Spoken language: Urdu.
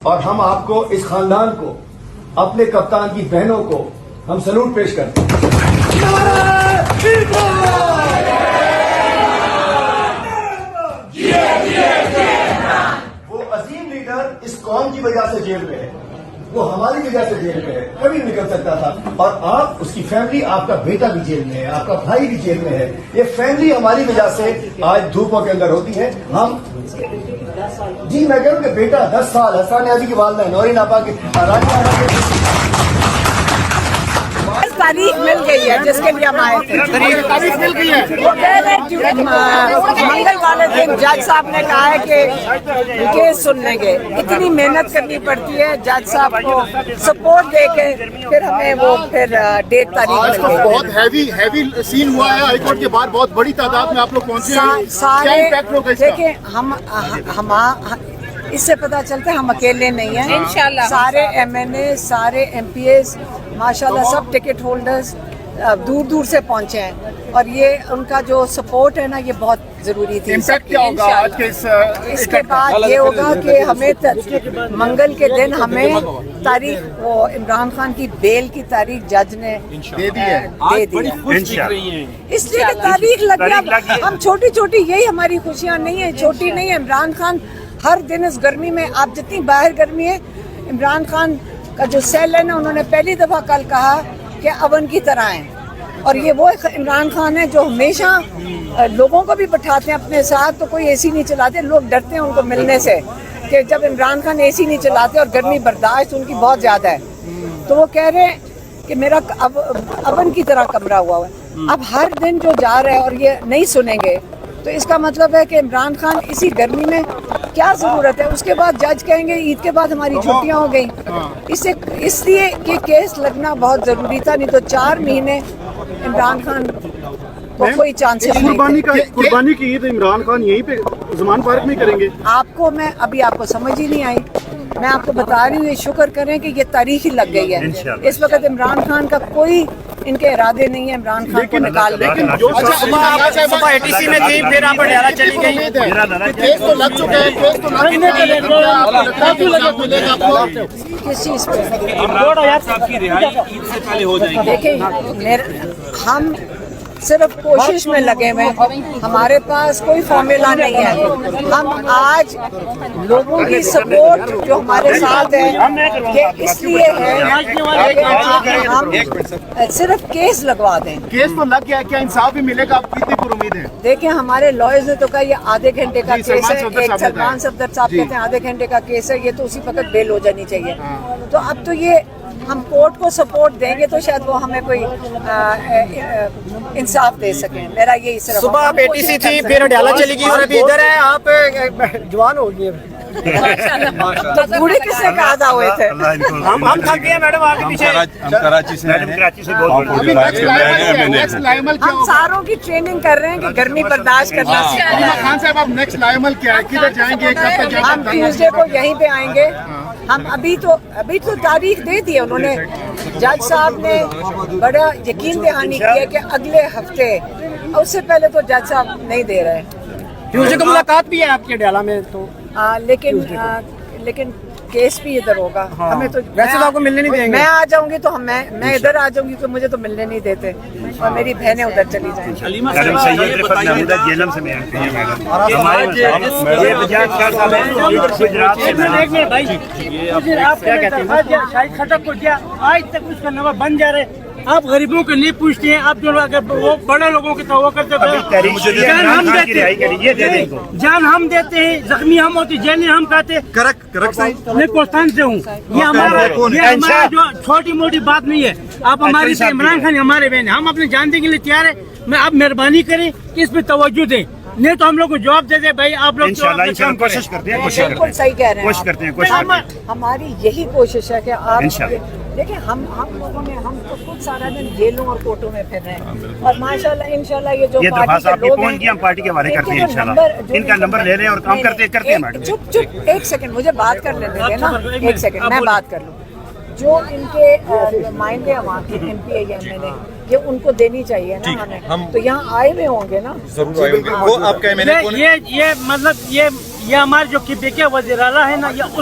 اور ہم آپ کو اس خاندان کو اپنے کپتان کی بہنوں کو ہم سلوٹ پیش کرتے ہیں. وہ عظیم لیڈر اس قوم کی وجہ سے جیل میں ہے, وہ ہماری وجہ سے جیل میں ہے, کبھی نکل سکتا تھا. اور آپ اس کی فیملی, آپ کا بیٹا بھی جیل میں ہے, آپ کا بھائی بھی جیل میں ہے. یہ فیملی ہماری وجہ سے آج دھوپوں کے اندر ہوتی ہے. ہم جی میں کہہ رہا ہوں کہ بیٹا 10 سال حسان نیازی کی والدہ نورین آپا کے تاریخ مل گئی ہے جس کے لیے ہم آئے تھے. تاریخ مل گئی ہے. منگل والے دن جج صاحب نے کہا ہے کہ کیس سن لیں گے. اتنی محنت کرنی پڑتی ہے جج صاحب کو سپورٹ دے کے پھر ہمیں وہ پھر ڈیٹ تاریخ مل گئی. بہت ہیوی سین ہوا ہے ہائی کورٹ کے بعد, بہت بڑی تعداد میں آپ لوگ پہنچے ہیں. سارے دیکھیں ہم اس سے پتہ چلتا ہے ہم اکیلے نہیں ہیں. انشاءاللہ سارے ایم این اے, سارے ایم پی ایز ماشاءاللہ سب ٹکٹ ہولڈرز دور دور سے پہنچے ہیں, اور یہ ان کا جو سپورٹ ہے نا یہ بہت ضروری تھی. امپیکٹ کیا ہوگا آج کے اس کے بعد یہ ہوگا کہ ہمیں منگل کے دن ہمیں تاریخ, وہ عمران خان کی بیل کی تاریخ جج نے دے دی. اس لیے کہ تاریخ لگ گیا. ہم چھوٹی چھوٹی یہی ہماری خوشیاں نہیں ہیں, چھوٹی نہیں ہے. عمران خان ہر دن اس گرمی میں, آپ جتنی باہر گرمی ہے, عمران خان کا جو سیل ہے نا انہوں نے پہلی دفعہ کل کہا کہ اون کی طرح ہیں. اور یہ وہ عمران خان ہے جو ہمیشہ لوگوں کو بھی بٹھاتے ہیں اپنے ساتھ, تو کوئی اے سی نہیں چلاتے. لوگ ڈرتے ہیں ان کو ملنے سے کہ جب عمران خان اے سی نہیں چلاتے, اور گرمی برداشت ان کی بہت زیادہ ہے, تو وہ کہہ رہے ہیں کہ میرا اون کی طرح کمرہ ہوا ہے. اب ہر دن جو جا رہا ہے اور یہ نہیں سنیں گے تو اس کا مطلب ہے کہ عمران خان اسی گرمی میں کیا ضرورت ہے. اس کے بعد جج کہیں گے عید کے بعد ہماری چھٹیاں ہو گئیں. اس لیے کہ کیس لگنا بہت ضروری تھا, نہیں تو 4 مہینے عمران خان کو کوئی چانسز نہیں تھے. قربانی کی عید عمران خان یہیں پہ زمان پارک میں کریں گے. آپ کو میں ابھی آپ کو سمجھ ہی نہیں آئی, میں آپ کو بتا رہی ہوں, یہ شکر کریں کہ یہ تاریخ ہی لگ گئی ہے. اس وقت عمران خان کا کوئی ان کے ارادے نہیں ہے عمران خان کو نکال دیں. میں تھی پھر آپ ڈیرا چلی گئی. کیس تو لگ چکے ہیں, کیس تو کس چیز پہ صاحب کی رہائی عید سے پہلے ہو جائے گی. دیکھیں ہم صرف کوشش میں لگے ہوئے, ہمارے پاس کوئی فارمولا نہیں ہے. ہم آج لوگوں کی سپورٹ جو ہمارے ساتھ ہے کہ اس لیے ہے کہ ہم صرف کیس لگوا دیں. کیس تو لگ گیا, کیا انصاف بھی ملے گا؟ آپ کتنی پر امید ہے؟ دیکھیں ہمارے لائرز نے تو کہا یہ آدھے گھنٹے کا کیس ہے. ایک سلمان صفدر صاحب کہتے ہیں آدھے گھنٹے کا کیس ہے, یہ تو اسی وقت بیل ہو جانی چاہیے. تو اب تو یہ ہم کورٹ کو سپورٹ دیں گے تو شاید وہ ہمیں کوئی انصاف دے سکیں. میرا یہی صرف. صبح آپ ATC تھی, پھر ڈیالہ چلی گئی, اور ابھی ادھر ہے. آپ جوان ہو گئی. تو بوڑھے کس نے کہا تھا ہوئے تھے؟ ہم تھک گئے میڈم, آگے پیچھے. ہم ساروں کی ٹریننگ کر رہے ہیں کہ گرمی برداشت کرنا سیکھنا ہے. خان صاحب آپ نیکسٹ لائمل کیا ہے, کدھر جائیں گے, کب تک جائیں گے؟ ہم ٹیوزڈے کو یہیں پہ آئیں گے. ہم ابھی تو تاریخ دے دی ہے انہوں نے. جج صاحب نے بڑا یقین دہانی کی ہے کہ اگلے ہفتے, اس سے پہلے تو جج صاحب نہیں دے رہے. ٹیوزڈے کو ملاقات بھی ہے آپ کے ڈیالہ میں, تو لیکن کیس بھی ادھر ہوگا. ہمیں تو ویسے تو آپ کو ملنے نہیں دیں گے. میں آ جاؤں گی تو میں ادھر آ جاؤں گی تو مجھے تو ملنے نہیں دیتے, اور میری بہنیں ادھر چلی جائیں. شاہد خطب کو دیا, آج تک اس کا نمبر بن جا رہے. آپ غریبوں کو نہیں پوچھتے ہیں, آپ جو وہ بڑے لوگوں کی تو وہ کرتے تھے. جان ہم دیتے ہیں, زخمی ہم ہوتے, جیلیں ہم کھاتے. میں کوستان سے ہوں. یہ ہمارا جو چھوٹی موٹی بات نہیں ہے. آپ ہماری عمران خان ہمارے بہن, ہم اپنے جان دینے کے لیے تیار ہیں. میں آپ مہربانی کریں کہ اس پہ توجہ دیں, نہیں تو ہم لوگ کو جواب دے دیں بھائی آپ لوگ کوشش کرتے ہیں. بالکل صحیح کہہ رہے ہیں. ہماری یہی کوشش ہے کہ آپ دیکھیں, ہم لوگوں نے, ہم تو خود سارا دن جیلوں اور کوٹوں میں پھر رہے ہیں, اور ماشاءاللہ انشاءاللہ یہ جو پارٹی کے لوگ ہیں ہم پارٹی کے حوالے کرتے ہیں انشاءاللہ. ان کا نمبر لے رہے ہیں اور کام کرتے ہیں. میڈم چپ ایک سیکنڈ مجھے بات کر لینے دیں نا, ایک سیکنڈ میں بات کر لوں. جو ان کے نمائندے عوام کے ایم پی یا ایم ایل اے, یہ ان کو دینی چاہیے نا ہمیں, تو یہاں آئے ہوئے ہوں گے نا. یہ مطلب یہ ہمارے جو وزیر اعلیٰ ہے نا, یہ